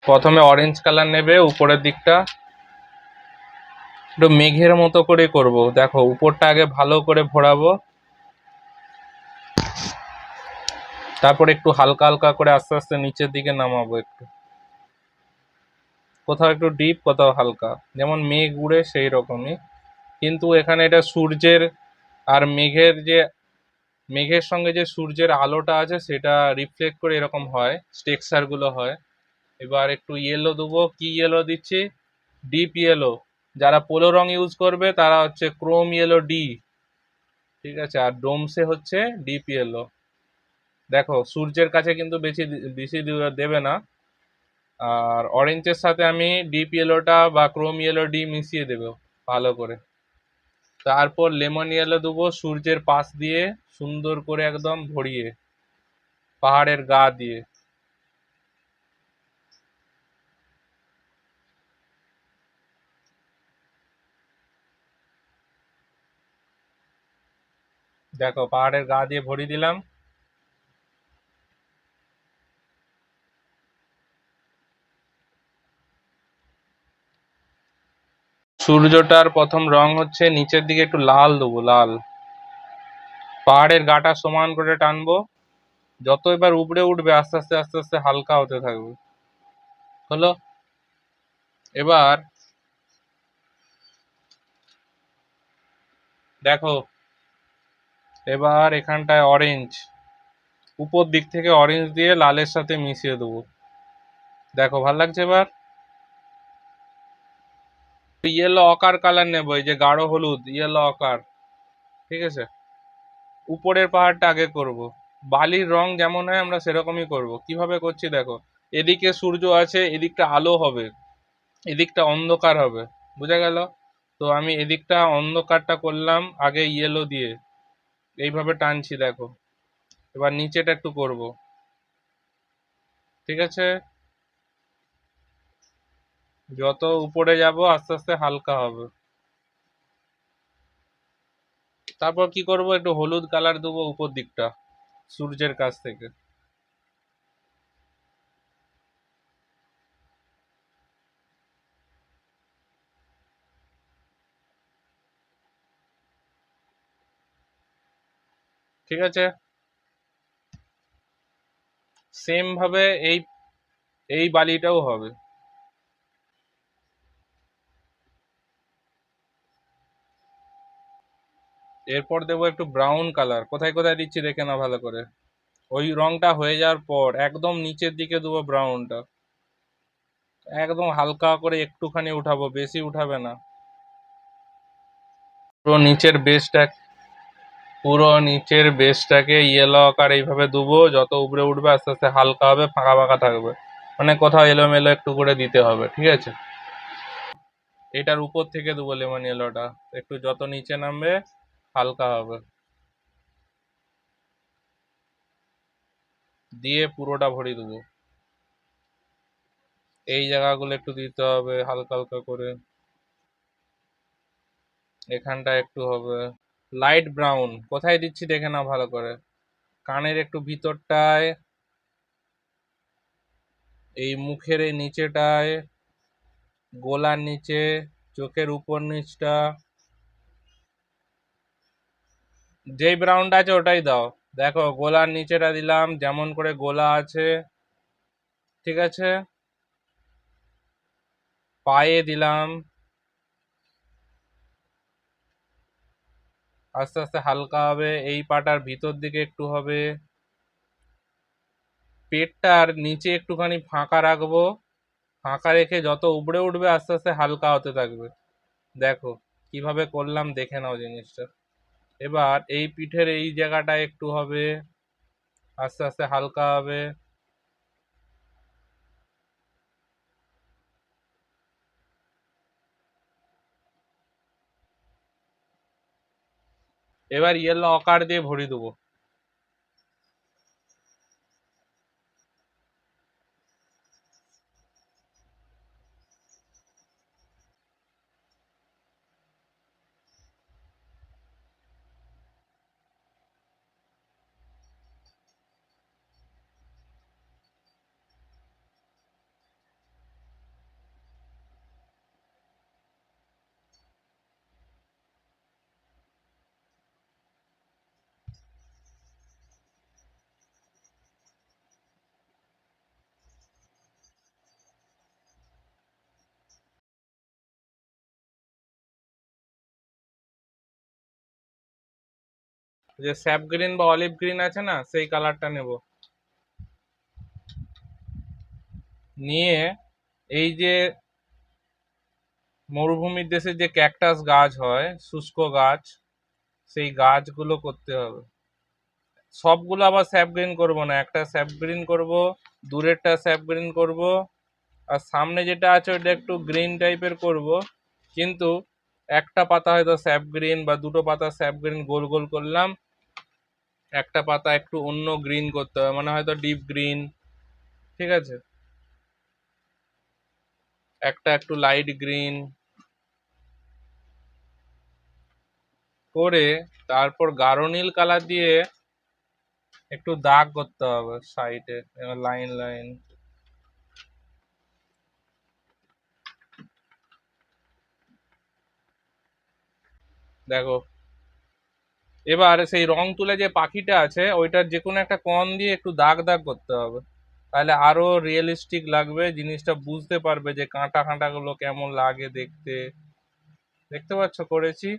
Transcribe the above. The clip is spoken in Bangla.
প্রথমে অরেঞ্জ কালার নেবে, উপরের দিকটা একটু মেঘের মতো করে করব। দেখো উপরটা আগে ভালো করে ভরাবো, তারপর একটু হালকা হালকা করে আস্তে আস্তে নিচের দিকে নামাবো। একটু কোথাও একটু ডিপ, কোথাও হালকা, যেমন মেঘ উড়ে সেই রকমই। কিন্তু এখানে এটা সূর্যের আর মেঘের সঙ্গে যে সূর্যের আলোটা আছে সেটা রিফ্লেক্ট করে এরকম হয়, টেক্সচার গুলো হয়। এবার একটু ইয়েলো দেবো। কি ইয়েলো দিচ্ছি? Deep yellow. যারা পোলো রং ইউজ করবে তারা হচ্ছে ক্রোম ইয়েলো ডি, ঠিক আছে? আর ডোমসে হচ্ছে ডিপ ইয়েলো। দেখো সূর্যের কাছে কিন্তু বেশি বেশি দেবে না। আর অরেঞ্জের সাথে আমি ডিপ ইয়েলোটা বা ক্রোম ইয়েলো ডি মিশিয়ে দেবো ভালো করে। তারপর লেমন ইয়েলো দেবো সূর্যের পাশ দিয়ে, সুন্দর করে একদম ভরিয়ে, পাহাড়ের গা দিয়ে। দেখো পাহাড়ের গা দিয়ে ভরিয়ে দিলাম। সূর্যটার প্রথম রং হচ্ছে নিচের দিকে একটু লাল দেবো, লাল। পাহাড়ের গাটা সমান করে টানবো, যত এবার উপড়ে উঠবে আস্তে আস্তে আস্তে আস্তে হালকা হতে থাকবে। হলো। এবার দেখো, এবার এখানটায় অরেঞ্জ, উপর দিক থেকে অরেঞ্জ দিয়ে লালের সাথে মিশিয়ে দেবো। দেখো ভাল লাগছে এবার। ইয়েলো অকার কালার নেবো, এই যে গাঢ় হলুদ ইয়েলো অকার, ঠিক আছে? উপরের পাহাড়টা আগে করব। বালির রং যেমন হয় আমরা সেরকমই করব। কিভাবে করছি দেখো, এদিকে সূর্য আছে, এদিকটা আলো হবে, এদিকটা অন্ধকার হবে, বুঝা গেল? তো আমি এদিকটা অন্ধকারটা করলাম আগে ইয়েলো দিয়ে, এইভাবে টানছি দেখো। এবার নিচেটা একটু করব, ঠিক আছে? যত উপরে যাব আস্তে আস্তে হালকা হবে। তারপর কি করব, একটু হলুদ কালার দেবো উপর দিকটা সূর্যের কাছ থেকে। ঠিক আছে, সেম ভাবে এই এই বালিটাও হবে। এরপর দেবো একটু ব্রাউন কালার, কোথায় কোথায় দিচ্ছি দেখে না ভালো করে। ওই রংটা হয়ে যাওয়ার পর একদম নিচের দিকে দেবো ব্রাউনটা, একদম হালকা করে একটুখানি উঠাবো, বেশি উঠাবে না। পুরো নিচের বেসটা, পুরো নিচের বেসটাকে ইয়েলো আকার এইভাবে দেবো, যত উপরে উঠবে আস্তে আস্তে হালকা হবে, ফাঁকা ফাঁকা থাকবে, মানে কোথাও এলোমেলো একটু করে দিতে হবে, ঠিক আছে? এটার উপর থেকে দেবো লেমন ইয়েলোটা, একটু যত নিচে নামবে হালকা হবে, দিয়ে পুরোটা ভরিয়ে দেবো। এই জায়গাগুলো একটু দিতে হবে হালকা হালকা করে, এখানটা একটু হবে লাইট ব্রাউন। কোথায় দিচ্ছি দেখে নাও ভালো করে, কানের একটু ভিতরটায়, এই মুখের এই নিচেটায়, গলার নিচে, চোখের উপর নিচটা, যেই ব্রাউনটা আছে ওটাই দাও। দেখো গলার নিচেটা দিলাম, যেমন করে গলা আছে, ঠিক আছে? পায়ে দিলাম, আস্তে আস্তে হালকা হবে, এই পাটার ভিতর দিকে একটু হবে, পেটটার নিচে একটুখানি ফাঁকা রাখবো, ফাঁকা রেখে যত উপরে উঠবে আস্তে আস্তে হালকা হতে থাকবে। দেখো কিভাবে করলাম দেখে নাও জিনিসটা। এবার এই পিঠের এই জায়গাটা একটু হবে, আস্তে আস্তে হালকা হবে। এবার ইয়েলো অকার দিয়ে ভরিয়ে দেবো। যে স্যাপ গ্রিন বা অলিভ গ্রিন আছে না, সেই কালারটা নেব। নিয়ে এই যে মরুভূমির দেশে যে ক্যাকটাস গাছ হয়, শুষ্ক গাছ, সেই গাছগুলো করতে হবে। সবগুলো আবার স্যাপ গ্রিন করবো না, একটা স্যাপ গ্রিন করব, দূরেরটা স্যাপ গ্রিন করব, আর সামনে যেটা আছে ওটা একটু গ্রিন টাইপের করব। কিন্তু একটা পাতা হয়তো স্যাপ গ্রিন বা দুটো পাতা স্যাপ গ্রিন গোল গোল করলাম, একটা পাতা একটু অন্য গ্রিন করতে হবে, মানে হয়তো ডিপ গ্রিন, ঠিক আছে, একটা একটু লাইট গ্রিন করে তারপর গাঢ় নীল কালার দিয়ে একটু দাগ করতে হবে সাইডে, লাইন লাইন। দেখো, এবার সেই রং তুলে যে পাখিটা আছে ওইটার যে কোনো একটা কোণ দিয়ে একটু দাগ দাগ করতে হবে, তাহলে আরো রিয়েলিস্টিক লাগবে, জিনিসটা বুঝতে পারবে যে কাঁটা কাঁটা গুলো কেমন লাগে দেখতে। দেখতে পাচ্ছ করেছি?